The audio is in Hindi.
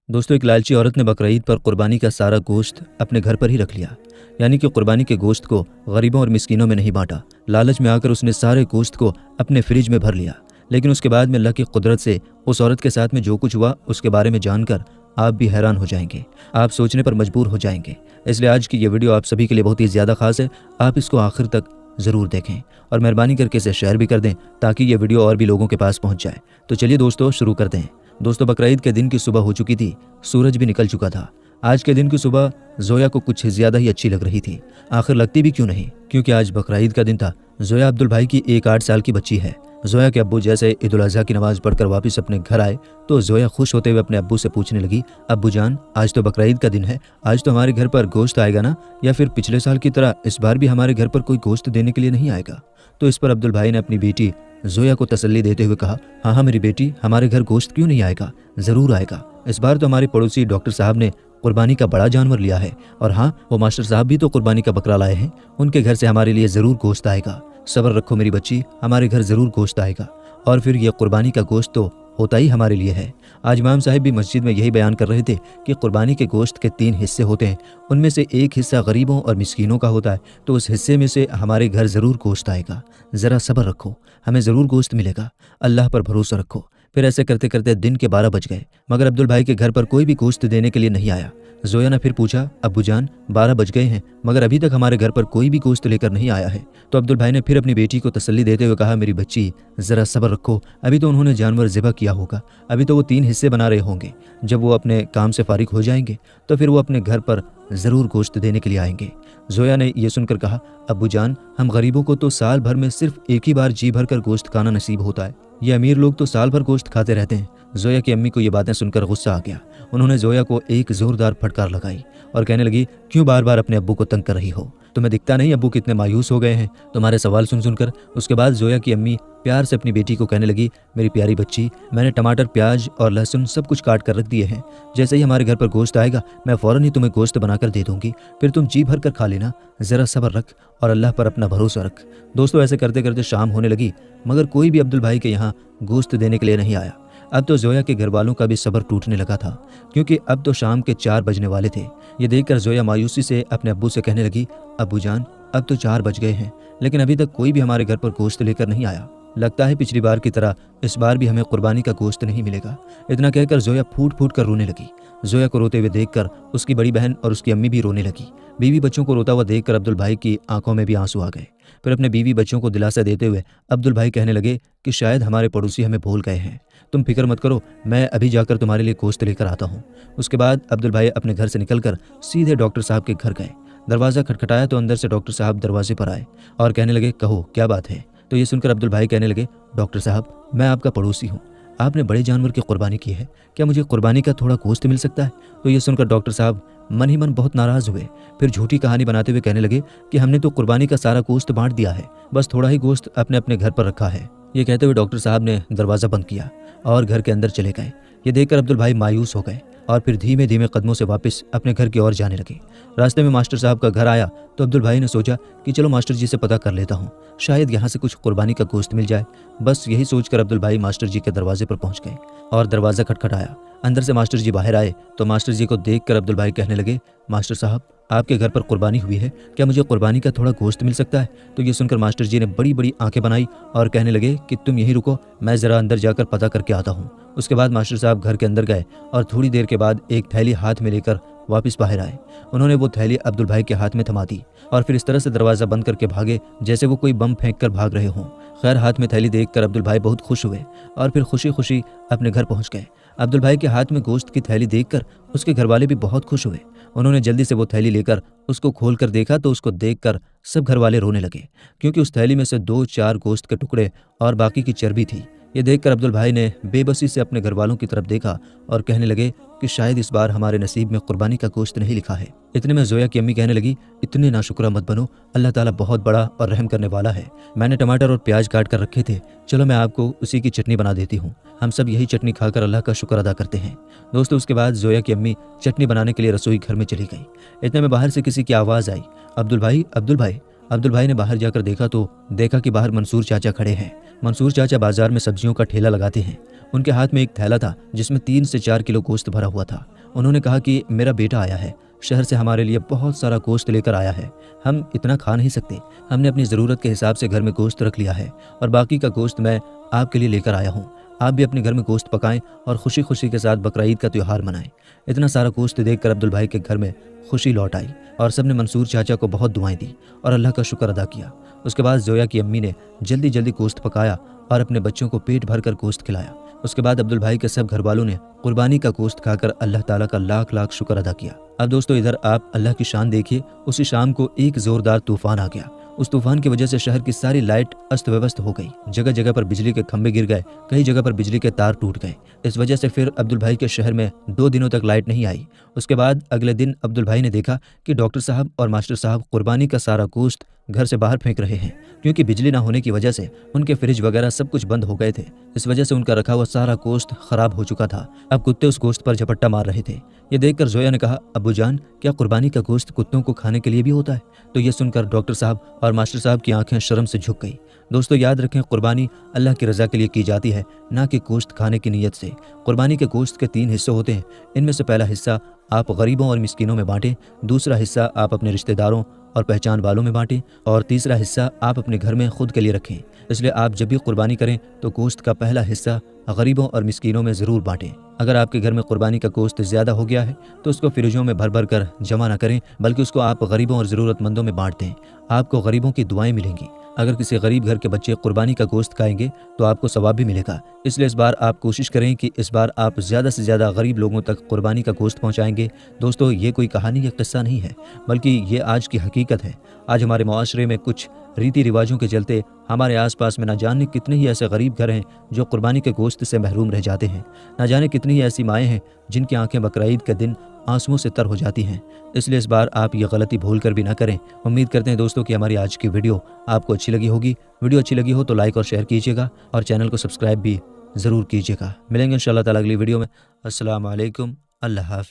दोस्तों, एक लालची औरत ने बकरीद पर कुर्बानी का सारा गोश्त अपने घर पर ही रख लिया। यानी कि कुर्बानी के गोश्त को गरीबों और मिस्कीनों में नहीं बांटा। लालच में आकर उसने सारे गोश्त को अपने फ्रिज में भर लिया। लेकिन उसके बाद में अल्लाह की कुदरत से उस औरत के साथ में जो कुछ हुआ उसके बारे में जानकर आप भी हैरान हो जाएंगे। आप सोचने पर मजबूर हो जाएंगे। इसलिए आज की ये वीडियो आप सभी के लिए बहुत ही ज़्यादा खास है। आप इसको आखिर तक ज़रूर देखें और मेहरबानी करके इसे शेयर भी कर दें ताकि ये वीडियो और भी लोगों के पास पहुंच जाए। तो चलिए दोस्तों, शुरू करते हैं। दोस्तों, बकरीद के दिन की सुबह हो चुकी थी, सूरज भी निकल चुका था। आज के दिन की सुबह जोया को कुछ ज़्यादा ही अच्छी लग रही थी। आखिर लगती भी क्यों नहीं, क्योंकि आज बकरीद का दिन था। जोया अब्दुल भाई की एक 8 साल की बच्ची है। जोया के अब्बू जैसे ईद उल अज़हा की नमाज़ पढ़कर वापस अपने घर आए तो जोया खुश होते हुए अपने अब्बू से पूछने लगी, अब्बू जान, आज तो बकरीद का दिन है, आज तो हमारे घर पर गोश्त आएगा ना? या फिर पिछले साल की तरह इस बार भी हमारे घर पर कोई गोश्त देने के लिए नहीं आएगा? तो इस पर अब्दुल भाई ने अपनी बेटी जोया को तसल्ली देते हुए कहा, हाँ हाँ मेरी बेटी, हमारे घर गोश्त क्यों नहीं आएगा, ज़रूर आएगा। इस बार तो हमारे पड़ोसी डॉक्टर साहब ने कुर्बानी का बड़ा जानवर लिया है और हाँ, वो मास्टर साहब भी तो कुर्बानी का बकरा लाए हैं। उनके घर से हमारे लिए ज़रूर गोश्त आएगा। सब्र रखो मेरी बच्ची, हमारे घर ज़रूर गोश्त आएगा। और फिर ये कुर्बानी का गोश्त तो होता ही हमारे लिए है। आज इमाम साहब भी मस्जिद में यही बयान कर रहे थे कि कुर्बानी के गोश्त के 3 हिस्से होते हैं। उनमें से एक हिस्सा गरीबों और मिस्कीनों का होता है। तो उस हिस्से में से हमारे घर ज़रूर गोश्त आएगा। ज़रा सब्र रखो, हमें ज़रूर गोश्त मिलेगा। अल्लाह पर भरोसा रखो। फिर ऐसे करते करते दिन के 12 बज गए, मगर अब्दुल भाई के घर पर कोई भी गोश्त देने के लिए नहीं आया। जोया ने फिर पूछा, अब्बू जान, 12 बज गए हैं मगर अभी तक हमारे घर पर कोई भी गोश्त लेकर नहीं आया है। तो अब्दुल भाई ने फिर अपनी बेटी को तसल्ली देते हुए कहा, मेरी बच्ची, ज़रा सब्र रखो, अभी तो उन्होंने जानवर ज़िबह किया होगा, अभी तो वो 3 हिस्से बना रहे होंगे। जब वो अपने काम से फारिग हो जाएंगे तो फिर वो अपने घर पर ज़रूर गोश्त देने के लिए आएंगे। जोया ने यह सुनकर कहा, अब्बू जान, हम गरीबों को तो साल भर में सिर्फ एक ही बार जी भर कर गोश्त खाना नसीब होता है, ये अमीर लोग तो साल भर गोश्त खाते रहते हैं। जोया की अम्मी को ये बातें सुनकर गुस्सा आ गया। उन्होंने जोया को एक ज़ोरदार फटकार लगाई और कहने लगी, क्यों बार बार अपने अब्बू को तंग कर रही हो? तुम्हें दिखता नहीं अब्बू कितने मायूस हो गए हैं तुम्हारे सवाल सुन सुनकर? उसके बाद जोया की अम्मी प्यार से अपनी बेटी को कहने लगी, मेरी प्यारी बच्ची, मैंने टमाटर, प्याज और लहसुन सब कुछ काट कर रख दिए हैं। जैसे ही हमारे घर पर गोश्त आएगा मैं फ़ौरन ही तुम्हें गोश्त बनाकर दे दूंगी, फिर तुम जी भर कर खा लेना। ज़रा सब्र रख और अल्लाह पर अपना भरोसा रख। दोस्तों, ऐसे करते करते शाम होने लगी मगर कोई भी अब्दुल भाई के यहाँ गोश्त देने के लिए नहीं आया। अब तो जोया के घर वालों का भी सब्र टूटने लगा था, क्योंकि अब तो शाम के 4 बजने वाले थे। ये देखकर जोया मायूसी से अपने अब्बू से कहने लगी, अब्बू जान, अब तो 4 बज गए हैं लेकिन अभी तक कोई भी हमारे घर पर गोश्त लेकर नहीं आया। लगता है पिछली बार की तरह इस बार भी हमें कुर्बानी का गोश्त नहीं मिलेगा। इतना कहकर जोया फूट फूट कर रोने लगी। जोया को रोते हुए देखकर उसकी बड़ी बहन और उसकी अम्मी भी रोने लगी। बीवी बच्चों को रोता हुआ देखकर अब्दुल भाई की आंखों में भी आंसू आ गए। फिर अपने बीवी बच्चों को दिलासा देते हुए अब्दुल भाई कहने लगे कि शायद हमारे पड़ोसी हमें भूल गए हैं, तुम फिक्र मत करो, मैं अभी जाकर तुम्हारे लिए गोश्त लेकर आता हूँ। उसके बाद अब्दुल भाई अपने घर से निकलकर सीधे डॉक्टर साहब के घर गए। दरवाज़ा खटखटाया तो अंदर से डॉक्टर साहब दरवाजे पर आए और कहने लगे, कहो क्या बात है? तो ये सुनकर अब्दुल भाई कहने लगे, डॉक्टर साहब, मैं आपका पड़ोसी हूँ, आपने बड़े जानवर की कुर्बानी की है, क्या मुझे कुर्बानी का थोड़ा गोश्त मिल सकता है? तो ये सुनकर डॉक्टर साहब मन ही मन बहुत नाराज़ हुए। फिर झूठी कहानी बनाते हुए कहने लगे कि हमने तो कुर्बानी का सारा गोश्त बांट दिया है, बस थोड़ा ही गोश्त अपने अपने घर पर रखा है। ये कहते हुए डॉक्टर साहब ने दरवाज़ा बंद किया और घर के अंदर चले गए। ये देखकर अब्दुल भाई मायूस हो गए और फिर धीमे धीमे कदमों से वापस अपने घर की ओर जाने लगे। रास्ते में मास्टर साहब का घर आया तो अब्दुल भाई ने सोचा कि चलो मास्टर जी से पता कर लेता हूँ, शायद यहाँ से कुछ कुर्बानी का गोश्त मिल जाए। बस यही सोचकर अब्दुल भाई मास्टर जी के दरवाजे पर पहुँच गए और दरवाज़ा खटखटाया। अंदर से मास्टर जी बाहर आए तो मास्टर जी को देखकर अब्दुल भाई कहने लगे, मास्टर साहब, आपके घर पर कुर्बानी हुई है, क्या मुझे कुर्बानी का थोड़ा गोश्त मिल सकता है? तो ये सुनकर मास्टर जी ने बड़ी बड़ी आंखें बनाई और कहने लगे कि तुम यहीं रुको, मैं ज़रा अंदर जाकर पता करके आता हूँ। उसके बाद मास्टर साहब घर के अंदर गए और थोड़ी देर के बाद एक थैली हाथ में लेकर वापस बाहर आए। उन्होंने वो थैली अब्दुल भाई के हाथ में थमा दी और फिर इस तरह से दरवाज़ा बंद करके भागे जैसे वो कोई बम फेंक कर भाग रहे हों। खैर, हाथ में थैली देखकर अब्दुल भाई बहुत खुश हुए और फिर खुशी खुशी अपने घर पहुँच गए। अब्दुल भाई के हाथ में गोश्त की थैली देखकर उसके घरवाले भी बहुत खुश हुए। उन्होंने जल्दी से वो थैली लेकर उसको खोल कर देखा तो उसको देखकर सब घरवाले रोने लगे, क्योंकि उस थैली में से 2-4 गोश्त के टुकड़े और बाकी की चर्बी थी। ये देखकर अब्दुल भाई ने बेबसी से अपने घरवालों की तरफ देखा और कहने लगे कि शायद इस बार हमारे नसीब में कुर्बानी का गोश्त नहीं लिखा है। इतने में जोया की अम्मी कहने लगी, इतने नाशुक्रा मत बनो, अल्लाह ताला बहुत बड़ा और रहम करने वाला है। मैंने टमाटर और प्याज काट कर रखे थे, चलो मैं आपको उसी की चटनी बना देती हूँ। हम सब यही चटनी खाकर अल्लाह का शुक्र अदा करते हैं। दोस्तों, उसके बाद जोया की अम्मी चटनी बनाने के लिए रसोई घर में चली गई। इतने में बाहर से किसी की आवाज़ आई, अब्दुल भाई, अब्दुल भाई। अब्दुल भाई ने बाहर जाकर देखा तो देखा कि बाहर मंसूर चाचा खड़े हैं। मंसूर चाचा बाजार में सब्जियों का ठेला लगाते हैं। उनके हाथ में एक थैला था जिसमें 3 से 4 किलो गोश्त भरा हुआ था उन्होंने कहा कि मेरा बेटा आया है, शहर से हमारे लिए बहुत सारा गोश्त लेकर आया है, हम इतना खा नहीं सकते, हमने अपनी ज़रूरत के हिसाब से घर में गोश्त रख लिया है और बाकी का गोश्त मैं आपके लिए लेकर आया हूँ। आप भी अपने घर में गोश्त पकाएं और खुशी खुशी के साथ बकरीद का त्यौहार मनाएं। इतना सारा गोश्त देखकर अब्दुल भाई के घर में खुशी लौट आई और सबने मंसूर चाचा को बहुत दुआएं दी और अल्लाह का शुक्र अदा किया। उसके बाद जोया की अम्मी ने जल्दी जल्दी गोश्त पकाया और अपने बच्चों को पेट भर कर गोश्त खिलाया। उसके बाद अब्दुल भाई के सब घर वालों ने कुर्बानी का गोश्त खाकर अल्लाह ताला का लाख लाख शुक्र अदा किया। अब दोस्तों इधर आप अल्लाह की शान देखिए, उसी शाम को एक जोरदार तूफान आ गया। उस तूफान की वजह से शहर की सारी लाइट अस्त व्यस्त हो गई, जगह जगह पर बिजली के खंभे गिर गए, कई जगह पर बिजली के तार टूट गए। इस वजह से फिर अब्दुल भाई के शहर में 2 दिनों तक लाइट नहीं आई। उसके बाद अगले दिन अब्दुल भाई ने देखा कि डॉक्टर साहब और मास्टर साहब कुर्बानी का सारा गोश्त घर से बाहर फेंक रहे हैं, क्योंकि बिजली ना होने की वजह से उनके फ्रिज वगैरह सब कुछ बंद हो गए थे। इस वजह से उनका रखा हुआ सारा गोश्त खराब हो चुका था। अब कुत्ते उस गोश्त पर झपट्टा मार रहे थे। ये देखकर जोया ने कहा, अब्बू जान, क्या कुर्बानी का गोश्त कुत्तों को खाने के लिए भी होता है? तो ये सुनकर डॉक्टर साहब और मास्टर साहब की आंखें शर्म से झुक गई। दोस्तों याद रखें, कुर्बानी अल्लाह की रज़ा के लिए की जाती है, ना कि गोश्त खाने की नीयत से। कुर्बानी के गोश्त के 3 हिस्से होते हैं। इनमें से पहला हिस्सा आप गरीबों और मिस्कीनों में बांटें, दूसरा हिस्सा आप अपने रिश्तेदारों और पहचान वालों में बांटें और तीसरा हिस्सा आप अपने घर में खुद के लिए रखें। इसलिए आप जब भी कुर्बानी करें तो गोश्त का पहला हिस्सा गरीबों और मिस्कीनों में ज़रूर बांटें। अगर आपके घर में कुर्बानी का गोश्त ज़्यादा हो गया है तो उसको फ्रिजों में भर भर कर जमा ना करें, बल्कि उसको आप गरीबों और ज़रूरतमंदों में बांट दें। आपको गरीबों की दुआएं मिलेंगी। अगर किसी गरीब घर के बच्चे कुर्बानी का गोश्त खाएंगे तो आपको सवाब भी मिलेगा। इसलिए इस बार आप कोशिश करें कि इस बार आप ज़्यादा से ज़्यादा गरीब लोगों तक कुर्बानी का गोश्त पहुंचाएंगे। दोस्तों ये कोई कहानी या किस्सा नहीं है, बल्कि ये आज की हकीकत है। आज हमारे मुआशरे में कुछ रीति रिवाजों के चलते हमारे आसपास में न जाने कितने ही ऐसे गरीब घर हैं जो कुर्बानी के गोश्त से महरूम रह जाते हैं। न जाने कितनी ही ऐसी माएँ हैं जिनकी आंखें बकरीद के दिन आंसुओं से तर हो जाती हैं। इसलिए इस बार आप ये गलती भूल कर भी ना करें। उम्मीद करते हैं दोस्तों कि हमारी आज की वीडियो आपको अच्छी लगी होगी। वीडियो अच्छी लगी हो तो लाइक और शेयर कीजिएगा और चैनल को सब्सक्राइब भी ज़रूर कीजिएगा। मिलेंगे इंशाअल्लाह ताला अगली वीडियो में। अस्सलाम वालेकुम, अल्लाह हाफ़िज़।